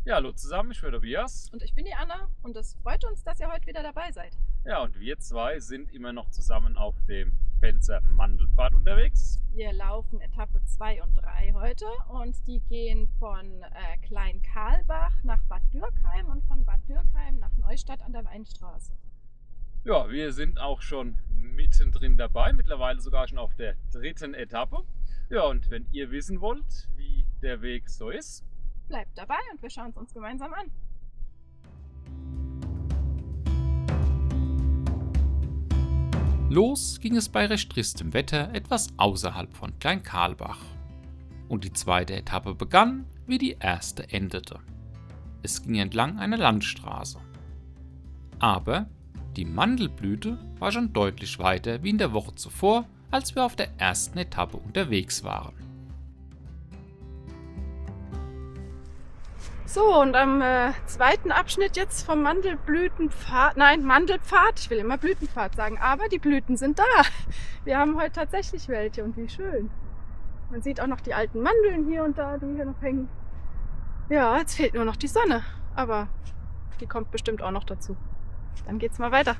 Ja, hallo zusammen, ich bin Tobias. Und ich bin die Anna und es freut uns, dass ihr heute wieder dabei seid. Ja, und wir zwei sind immer noch zusammen auf dem Pfälzer Mandelpfad unterwegs. Wir laufen Etappe 2 und 3 heute und die gehen von Klein-Karlbach nach Bad Dürkheim und von Bad Dürkheim nach Neustadt an der Weinstraße. Ja, wir sind auch schon mittendrin dabei, mittlerweile sogar schon auf der dritten Etappe. Ja, und wenn ihr wissen wollt, wie der Weg so ist, Bleibt dabei und wir schauen es uns gemeinsam an. Los ging es bei recht tristem Wetter etwas außerhalb von Klein-Karlbach. Und die zweite Etappe begann, wie die erste endete. Es ging entlang einer Landstraße. Aber die Mandelblüte war schon deutlich weiter wie in der Woche zuvor, als wir auf der ersten Etappe unterwegs waren. So, und am zweiten Abschnitt jetzt vom Mandelpfad, ich will immer Blütenpfad sagen, aber die Blüten sind da. Wir haben heute tatsächlich welche und wie schön. Man sieht auch noch die alten Mandeln hier und da, die hier noch hängen. Ja, jetzt fehlt nur noch die Sonne, aber die kommt bestimmt auch noch dazu. Dann geht's mal weiter.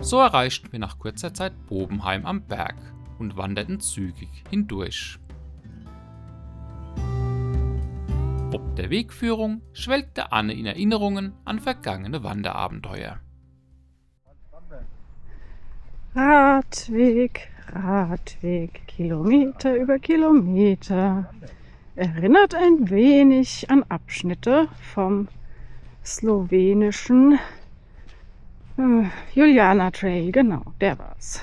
So erreichten wir nach kurzer Zeit Bobenheim am Berg und wanderten zügig hindurch. Ob der Wegführung schwelgte Anne in Erinnerungen an vergangene Wanderabenteuer. Radweg, Radweg, Kilometer über Kilometer. Erinnert ein wenig an Abschnitte vom slowenischen Juliana Trail, genau, der war's.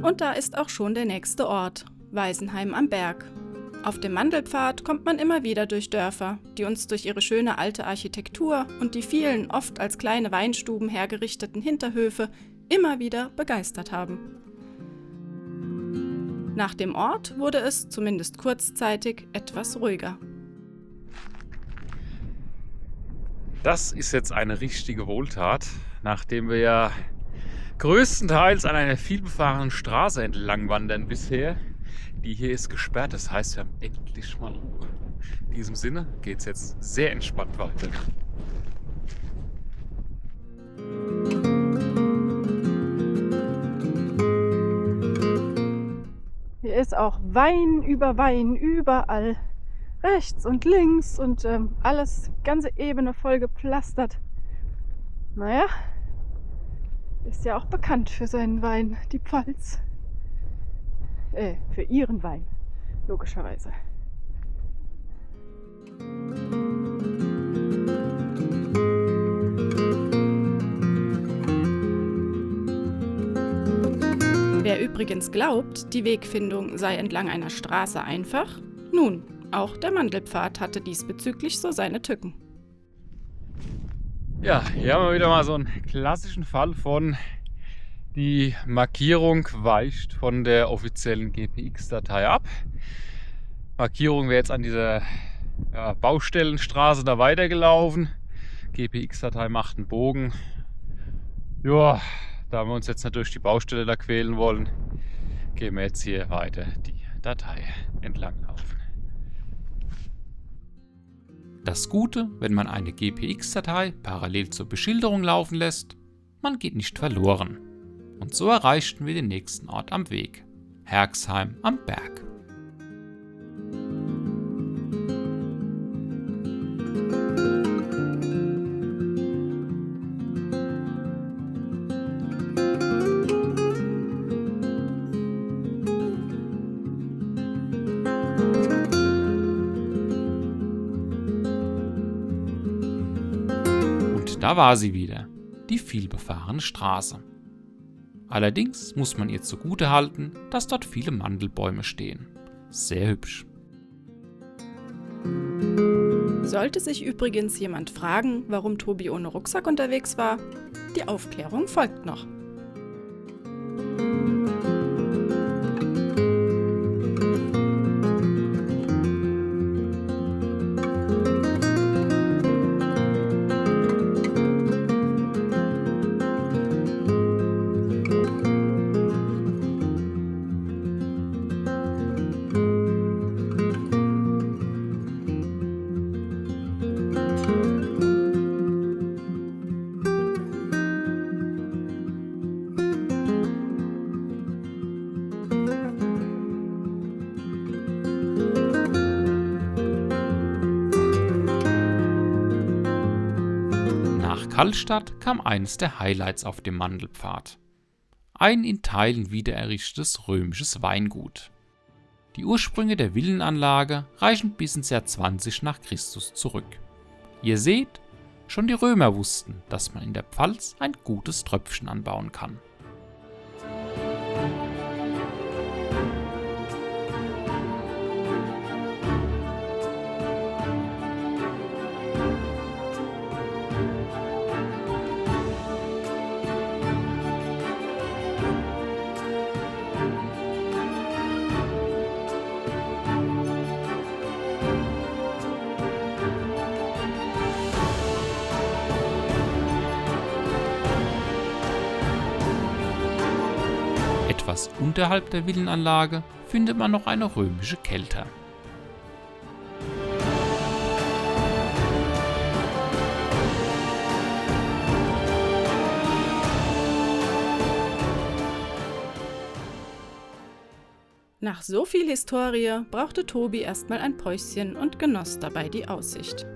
Und da ist auch schon der nächste Ort, Weisenheim am Berg. Auf dem Mandelpfad kommt man immer wieder durch Dörfer, die uns durch ihre schöne alte Architektur und die vielen, oft als kleine Weinstuben hergerichteten Hinterhöfe immer wieder begeistert haben. Nach dem Ort wurde es, zumindest kurzzeitig, etwas ruhiger. das ist jetzt eine richtige Wohltat, nachdem wir ja größtenteils an einer vielbefahrenen Straße entlang wandern bisher. Die hier ist gesperrt, das heißt, wir haben endlich mal Ruhe. In diesem Sinne geht es jetzt sehr entspannt weiter. Hier ist auch Wein überall. Rechts und links und alles, ganze Ebene voll gepflastert. Naja, ist ja auch bekannt für seinen Wein, die Pfalz. Für ihren Wein, logischerweise. Wer übrigens glaubt, die Wegfindung sei entlang einer Straße einfach, nun, auch der Mandelpfad hatte diesbezüglich so seine Tücken. Ja, hier haben wir wieder mal so einen klassischen Fall von die Markierung weicht von der offiziellen GPX-Datei ab. Markierung wäre jetzt an dieser Baustellenstraße da weitergelaufen. GPX-Datei macht einen Bogen. Ja, da wir uns jetzt nicht durch die Baustelle da quälen wollen, gehen wir jetzt hier weiter die Datei entlang laufen. Das Gute, wenn man eine GPX-Datei parallel zur Beschilderung laufen lässt, man geht nicht verloren. Und so erreichten wir den nächsten Ort am Weg, Herxheim am Berg. Und da war sie wieder, die vielbefahrene Straße. Allerdings muss man ihr zugutehalten, dass dort viele Mandelbäume stehen. Sehr hübsch. Sollte sich übrigens jemand fragen, warum Tobi ohne Rucksack unterwegs war, die Aufklärung folgt noch. Nach Kallstadt kam eines der Highlights auf dem Mandelpfad. Ein in Teilen wiedererrichtetes römisches Weingut. Die Ursprünge der Villenanlage reichen bis ins Jahr 20 nach Christus zurück. Ihr seht, schon die Römer wussten, dass man in der Pfalz ein gutes Tröpfchen anbauen kann. Etwas unterhalb der Villenanlage findet man noch eine römische Kelter. Nach so viel Historie brauchte Tobi erstmal ein Päuschen und genoss dabei die Aussicht.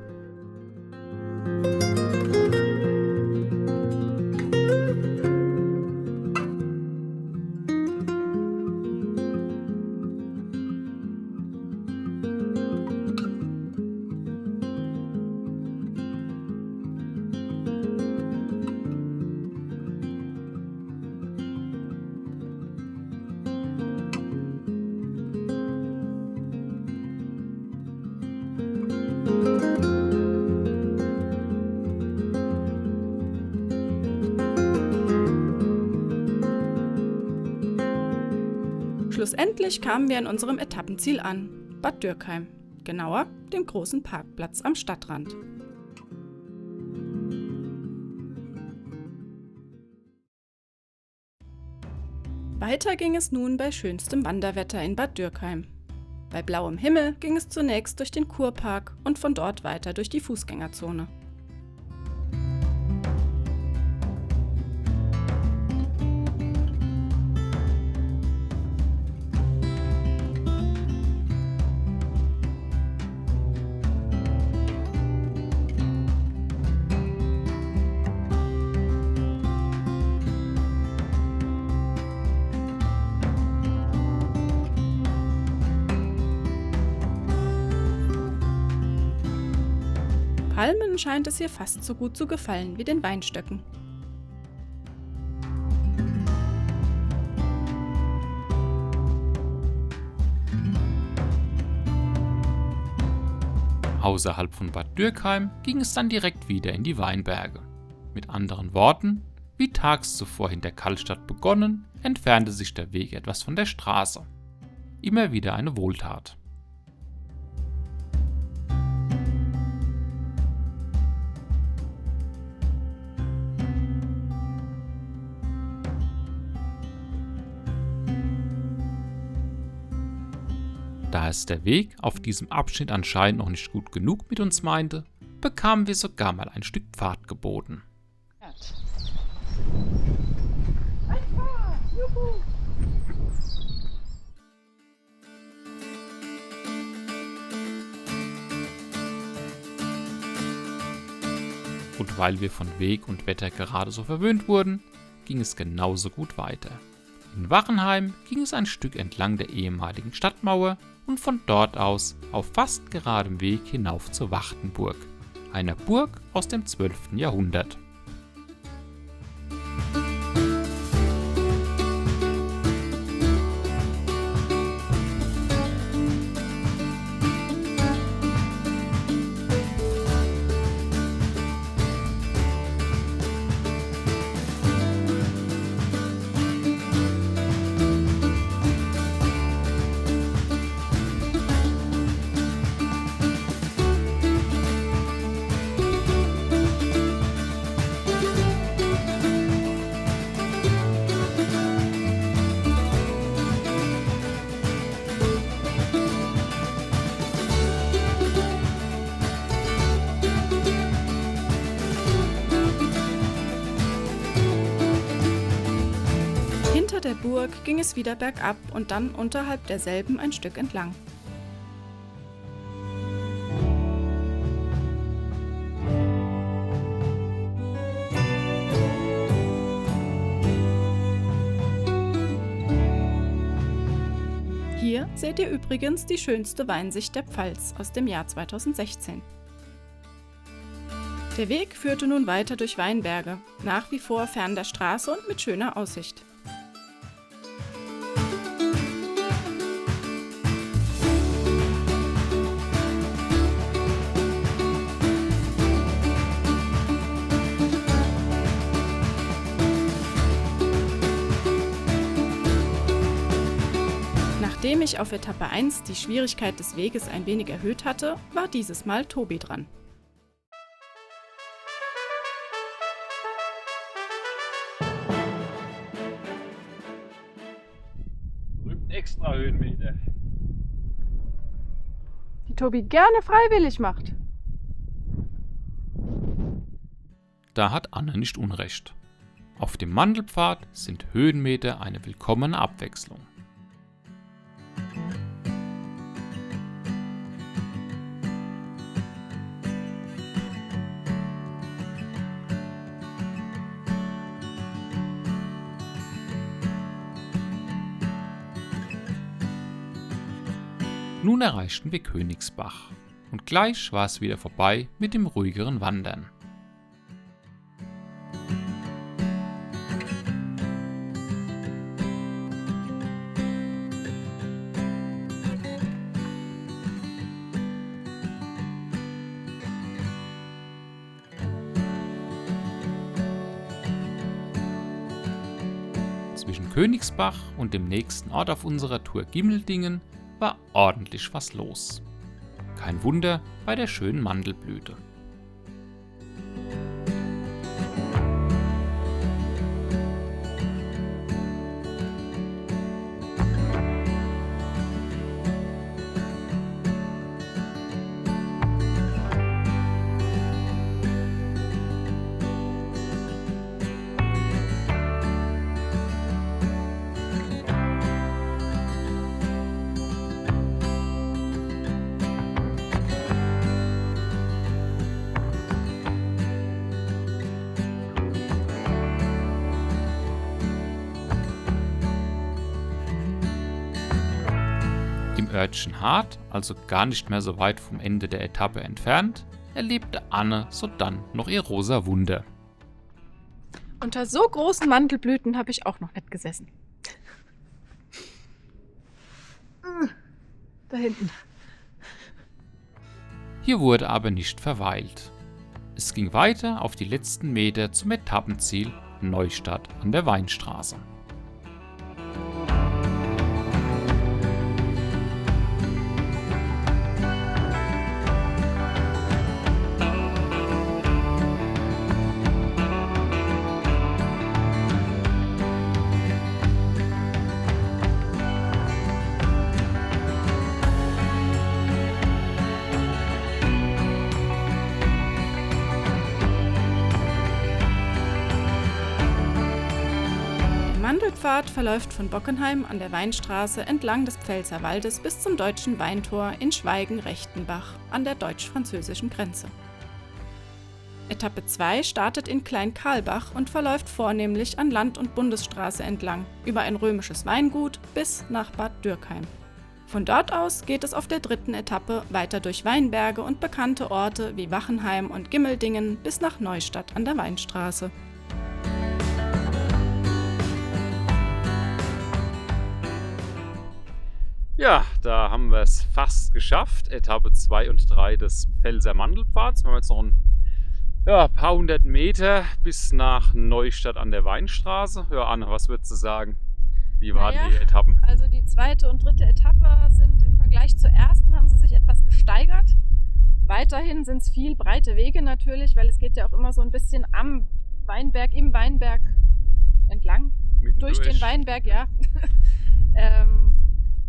Schlussendlich kamen wir an unserem Etappenziel an, Bad Dürkheim, genauer dem großen Parkplatz am Stadtrand. Weiter ging es nun bei schönstem Wanderwetter in Bad Dürkheim. Bei blauem Himmel ging es zunächst durch den Kurpark und von dort weiter durch die Fußgängerzone. Palmen scheint es hier fast so gut zu gefallen wie den Weinstöcken. Außerhalb von Bad Dürkheim ging es dann direkt wieder in die Weinberge. Mit anderen Worten, wie tags zuvor hinter Kallstadt begonnen, entfernte sich der Weg etwas von der Straße. Immer wieder eine Wohltat. Da es der Weg auf diesem Abschnitt anscheinend noch nicht gut genug mit uns meinte, bekamen wir sogar mal ein Stück Pfad geboten. Und weil wir von Weg und Wetter gerade so verwöhnt wurden, ging es genauso gut weiter. In Wachenheim ging es ein Stück entlang der ehemaligen Stadtmauer und von dort aus auf fast geradem Weg hinauf zur Wachtenburg, einer Burg aus dem 12. Jahrhundert. der Burg ging es wieder bergab und dann unterhalb derselben ein Stück entlang. Hier seht ihr übrigens die schönste Weinsicht der Pfalz aus dem Jahr 2016. Der Weg führte nun weiter durch Weinberge, nach wie vor fern der Straße und mit schöner Aussicht. Nachdem ich auf Etappe 1 die Schwierigkeit des Weges ein wenig erhöht hatte, war dieses Mal Tobi dran. Extra Höhenmeter. Die Tobi gerne freiwillig macht. Da hat Anne nicht unrecht. Auf dem Mandelpfad sind Höhenmeter eine willkommene Abwechslung. Nun erreichten wir Königsbach und gleich war es wieder vorbei mit dem ruhigeren Wandern. Zwischen Königsbach und dem nächsten Ort auf unserer Tour Gimmeldingen war ordentlich was los. Kein Wunder bei der schönen Mandelblüte. Im Örtchen Hart, also gar nicht mehr so weit vom Ende der Etappe entfernt, erlebte Anne sodann noch ihr rosa Wunder. Unter so großen Mandelblüten habe ich auch noch nicht gesessen. Da hinten. Hier wurde aber nicht verweilt. Es ging weiter auf die letzten Meter zum Etappenziel Neustadt an der Weinstraße. Der Mandelpfad verläuft von Bockenheim an der Weinstraße entlang des Pfälzerwaldes bis zum Deutschen Weintor in Schweigen-Rechtenbach an der deutsch-französischen Grenze. Etappe 2 startet in Klein-Karlbach und verläuft vornehmlich an Land- und Bundesstraße entlang, über ein römisches Weingut bis nach Bad Dürkheim. Von dort aus geht es auf der dritten Etappe weiter durch Weinberge und bekannte Orte wie Wachenheim und Gimmeldingen bis nach Neustadt an der Weinstraße. Ja, da haben wir es fast geschafft. Etappe 2 und 3 des Pfälzer Mandelpfads. Wir haben jetzt noch ein paar hundert Meter bis nach Neustadt an der Weinstraße. Ja, Anne, was würdest du sagen? Wie waren die Etappen? Also die zweite und dritte Etappe sind im Vergleich zur ersten, haben sie sich etwas gesteigert. Weiterhin sind es viel breite Wege natürlich, weil es geht ja auch immer so ein bisschen am Weinberg, im Weinberg entlang. Durch den Weinberg, ja.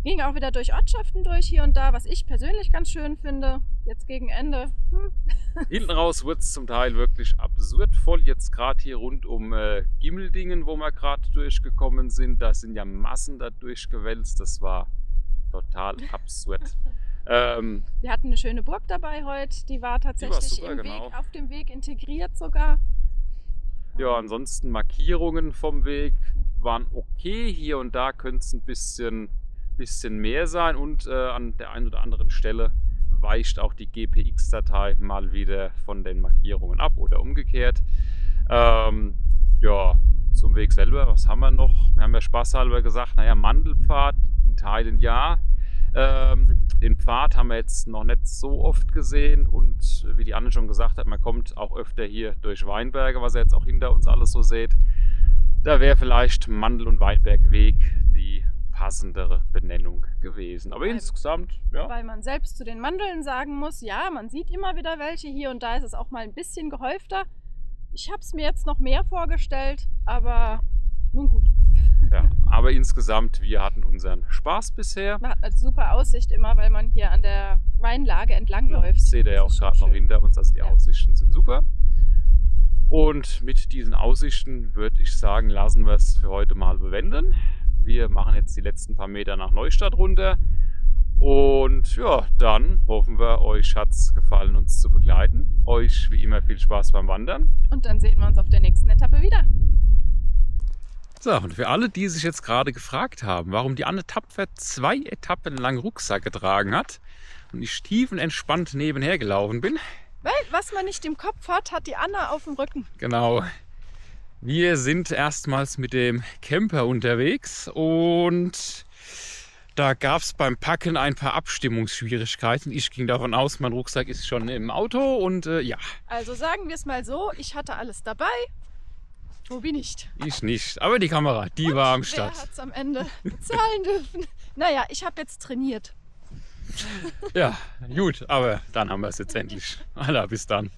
Ging auch wieder durch Ortschaften durch hier und da, was ich persönlich ganz schön finde. Jetzt gegen Ende. Hinten raus wird es zum Teil wirklich absurd voll. Jetzt gerade hier rund um Gimmeldingen, wo wir gerade durchgekommen sind, da sind ja Massen da durchgewälzt. Das war total absurd. Wir hatten eine schöne Burg dabei heute. Die war tatsächlich super, genau. auf dem Weg integriert sogar. Ja, ansonsten Markierungen vom Weg waren okay. Hier und da könnte es ein bisschen mehr sein und an der einen oder anderen Stelle weicht auch die GPX-Datei mal wieder von den Markierungen ab oder umgekehrt. Ja, zum Weg selber, was haben wir noch? Wir haben ja spaßhalber gesagt, naja, Mandelpfad in Teilen ja. Den Pfad haben wir jetzt noch nicht so oft gesehen und wie die Anne schon gesagt hat, man kommt auch öfter hier durch Weinberge, was ihr jetzt auch hinter uns alles so seht. Da wäre vielleicht Mandel- und Weinbergweg die passendere Benennung gewesen. Aber insgesamt, ja. Weil man selbst zu den Mandeln sagen muss, ja, man sieht immer wieder welche. Hier und da ist es auch mal ein bisschen gehäufter. Ich habe es mir jetzt noch mehr vorgestellt, aber nun gut. Ja, aber insgesamt, wir hatten unseren Spaß bisher. Man hat eine super Aussicht immer, weil man hier an der Weinlage entlang läuft. Das seht ihr ja auch gerade noch hinter uns, also die Aussichten sind super. Und mit diesen Aussichten würde ich sagen, lassen wir es für heute mal bewenden. Wir machen jetzt die letzten paar Meter nach Neustadt runter. Und ja, dann hoffen wir, euch hat es gefallen, uns zu begleiten. Euch wie immer viel Spaß beim Wandern. Und dann sehen wir uns auf der nächsten Etappe wieder. So, und für alle, die sich jetzt gerade gefragt haben, warum die Anne tapfer 2 Etappen lang Rucksack getragen hat und ich tiefenentspannt nebenher gelaufen bin. Weil, was man nicht im Kopf hat, hat die Anna auf dem Rücken. Genau. Wir sind erstmals mit dem Camper unterwegs und da gab es beim Packen ein paar Abstimmungsschwierigkeiten. Ich ging davon aus, mein Rucksack ist schon im Auto und ja. Also sagen wir es mal so, ich hatte alles dabei. Tobi nicht. Ich nicht, aber die Kamera, die Und war am wer Start. hat es am Ende bezahlen dürfen? Naja, ich habe jetzt trainiert. Ja, gut, aber dann haben wir es jetzt endlich. Alla, bis dann.